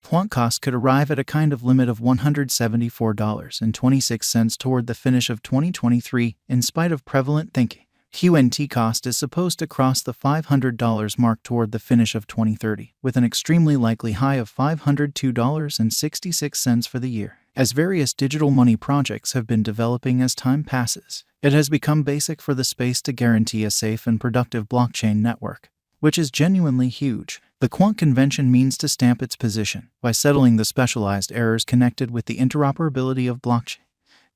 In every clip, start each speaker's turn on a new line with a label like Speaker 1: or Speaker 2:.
Speaker 1: Quant cost could arrive at a kind of limit of $174.26 toward the finish of 2023, in spite of prevalent thinking. Quant cost is supposed to cross the $500 mark toward the finish of 2030, with an extremely likely high of $502.66 for the year. As various digital money projects have been developing as time passes, it has become basic for the space to guarantee a safe and productive blockchain network, which is genuinely huge. The Quant convention means to stamp its position by settling the specialized errors connected with the interoperability of blockchain.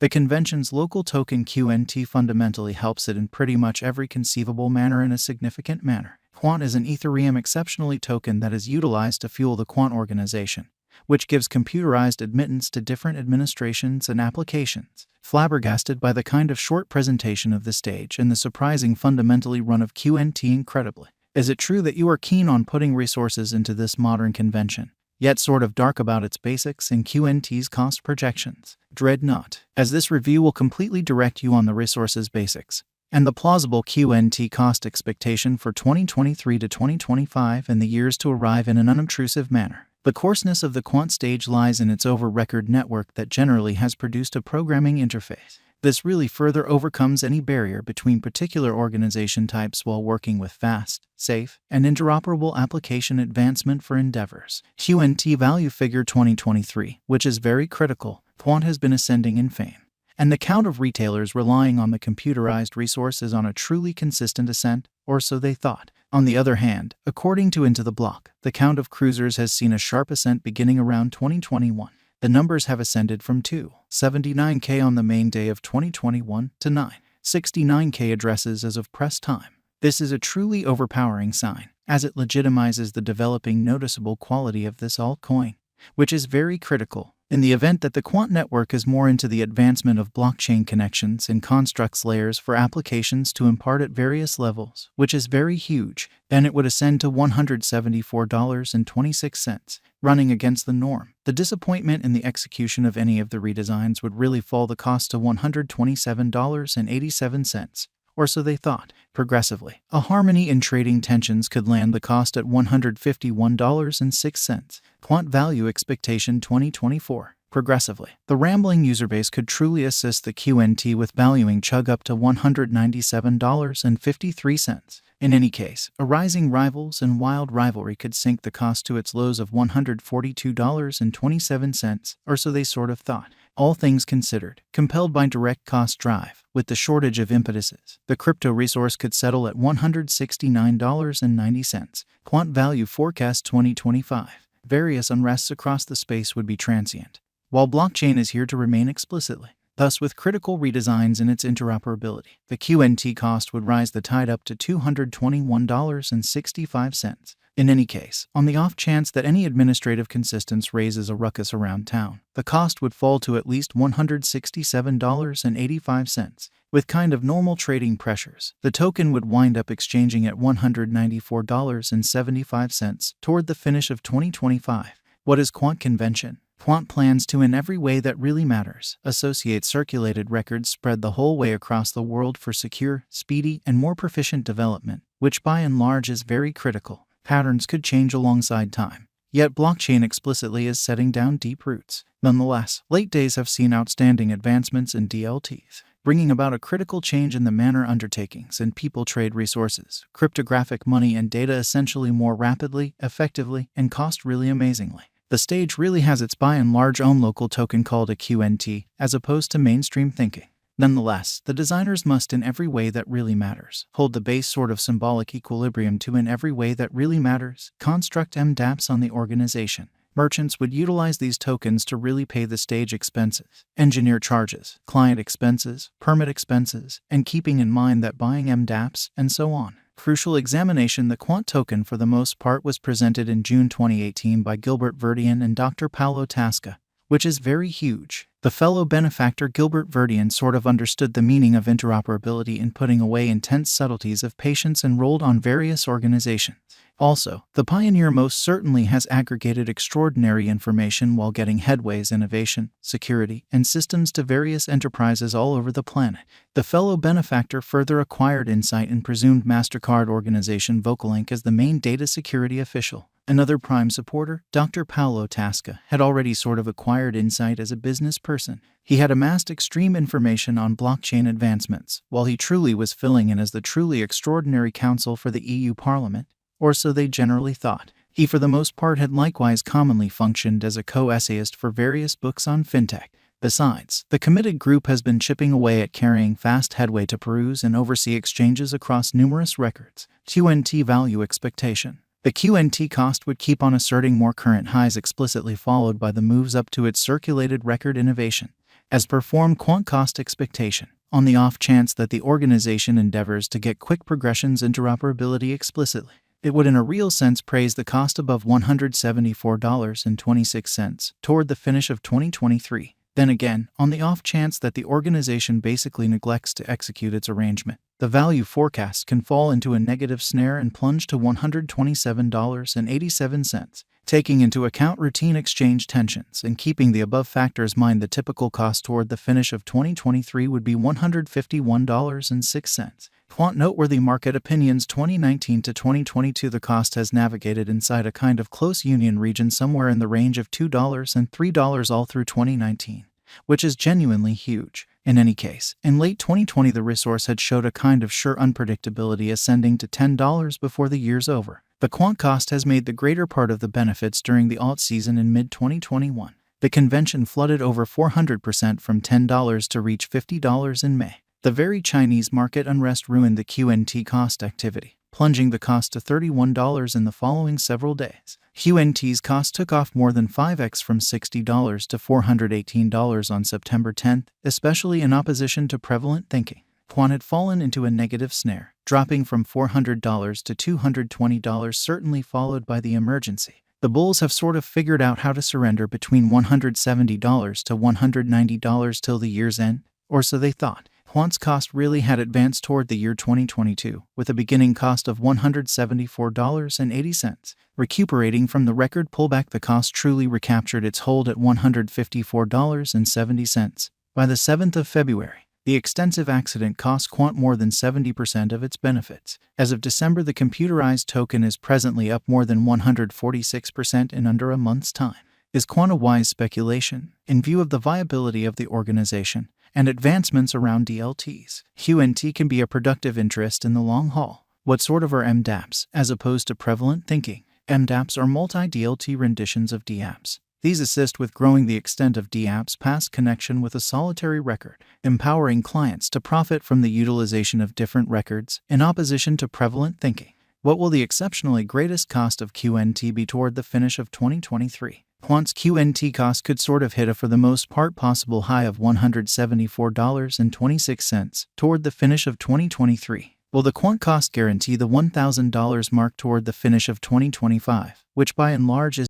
Speaker 1: The convention's local token Quant fundamentally helps it in pretty much every conceivable manner in a significant manner. Quant is an ethereum exceptionally token that is utilized to fuel the Quant organization, which gives computerized admittance to different administrations and applications. Flabbergasted by the kind of short presentation of the stage and the surprising fundamentally run of Quant incredibly. Is it true that you are keen on putting resources into this modern convention, yet sort of dark about its basics and Quant's cost projections? Dread not, as this review will completely direct you on the resources basics and the plausible Quant cost expectation for 2023 to 2025 and the years to arrive in an unobtrusive manner. The coarseness of the Quant stage lies in its over-record network that generally has produced a programming interface. This really further overcomes any barrier between particular organization types while working with fast, safe, and interoperable application advancement for endeavors. Quant value figure 2023, which is very critical. Quant has been ascending in fame, and the count of retailers relying on the computerized resource is on a truly consistent ascent, or so they thought. On the other hand, according to Into the Block, the count of cruisers has seen a sharp ascent beginning around 2021. The numbers have ascended from 279K on the main day of 2021 to 969K addresses as of press time. This is a truly overpowering sign, as it legitimizes the developing noticeable quality of this altcoin, which is very critical in the event that the Quant network is more into the advancement of blockchain connections and constructs layers for applications to impart at various levels, which is very huge. Then it would ascend to $174.26, running against the norm. The disappointment in the execution of any of the redesigns would really fall the cost to $127.87, or so they thought. Progressively, a harmony in trading tensions could land the cost at $151.06. Quant value expectation 2024. Progressively, the rambling user base could truly assist the Quant with valuing chug up to $197.53. In any case, a rising rivals and wild rivalry could sink the cost to its lows of $142.27, or so they sort of thought. All things considered, compelled by direct cost drive, with the shortage of impetuses, the crypto resource could settle at $169.90. Quant value forecast 2025. Various unrests across the space would be transient, while blockchain is here to remain explicitly. Thus, with critical redesigns in its interoperability, the Quant cost would rise the tide up to $221.65. In any case, on the off chance that any administrative consistence raises a ruckus around town, the cost would fall to at least $167.85. With kind of normal trading pressures, the token would wind up exchanging at $194.75 toward the finish of 2025. What is Quant convention? Quant plans to, in every way that really matters, associate circulated records spread the whole way across the world for secure, speedy, and more proficient development, which by and large is very critical. Patterns could change alongside time, yet blockchain explicitly is setting down deep roots. Nonetheless, late days have seen outstanding advancements in DLTs, bringing about a critical change in the manner undertakings and people trade resources, cryptographic money and data essentially more rapidly, effectively, and cost really amazingly. The stage really has its by and large own local token called a Quant, as opposed to mainstream thinking. Nonetheless, the designers must in every way that really matters hold the base sort of symbolic equilibrium to in every way that really matters construct MDApps on the organization. Merchants would utilize these tokens to really pay the stage expenses, engineer charges, client expenses, permit expenses, and keeping in mind that buying MDApps, and so on. Crucial examination. The Quant token for the most part was presented in June 2018 by Gilbert Verdian and Dr. Paulo Tasca, which is very huge. The fellow benefactor Gilbert Verdian sort of understood the meaning of interoperability in putting away intense subtleties of patience enrolled on various organizations. Also, the pioneer most certainly has aggregated extraordinary information while getting headways innovation, security, and systems to various enterprises all over the planet. The fellow benefactor further acquired insight in presumed MasterCard organization Vocalink as the main data security official, Another prime supporter, Dr. Paulo Tasca, had already sort of acquired insight as a business person. He had amassed extreme information on blockchain advancements, while he truly was filling in as the truly extraordinary counsel for the EU Parliament, or so they generally thought. He for the most part had likewise commonly functioned as a co-essayist for various books on fintech. Besides, the committed group has been chipping away at carrying fast headway to peruse and oversee exchanges across numerous records. QNT value expectation. The QNT cost would keep on asserting more current highs, explicitly followed by the moves up to its circulated record innovation. As performed Quant cost expectation, on the off chance that the organization endeavors to get quick progressions interoperability explicitly, it would in a real sense praise the cost above $174.26 toward the finish of 2023. Then again, on the off chance that the organization basically neglects to execute its arrangement, the value forecast can fall into a negative snare and plunge to $127.87. Taking into account routine exchange tensions and keeping the above factors in mind, the typical cost toward the finish of 2023 would be $151.06. Quant noteworthy market opinions 2019 to 2022. The cost has navigated inside a kind of close union region somewhere in the range of $2 and $3 all through 2019, which is genuinely huge. In any case, in late 2020 the resource had showed a kind of sure unpredictability, ascending to $10 before the year's over. The Quant cost has made the greater part of the benefits during the alt season in mid-2021. The convention flooded over 400% from $10 to reach $50 in May. The very Chinese market unrest ruined the QNT cost activity, plunging the cost to $31 in the following several days. QNT's cost took off more than 5x from $60 to $418 on September 10th, especially in opposition to prevalent thinking. Quant had fallen into a negative snare, dropping from $400 to $220, certainly followed by the emergency. The bulls have sort of figured out how to surrender between $170 to $190 till the year's end, or so they thought. Quant's cost really had advanced toward the year 2022, with a beginning cost of $174.80. Recuperating from the record pullback, the cost truly recaptured its hold at $154.70. By the 7th of February, the extensive accident cost Quant more than 70% of its benefits. As of December, the computerized token is presently up more than 146% in under a month's time. Is Quant a wise speculation, in view of the viability of the organization and advancements around DLTs? QNT can be a productive interest in the long haul. What sort of are MDApps, as opposed to prevalent thinking? MDApps are multi-DLT renditions of DApps. These assist with growing the extent of DApps past connection with a solitary record, empowering clients to profit from the utilization of different records in opposition to prevalent thinking. What will the exceptionally greatest cost of QNT be toward the finish of 2023? Quant's QNT cost could sort of hit a for the most part possible high of $174.26 toward the finish of 2023. Will the Quant cost guarantee the $1,000 mark toward the finish of 2025, which by and large is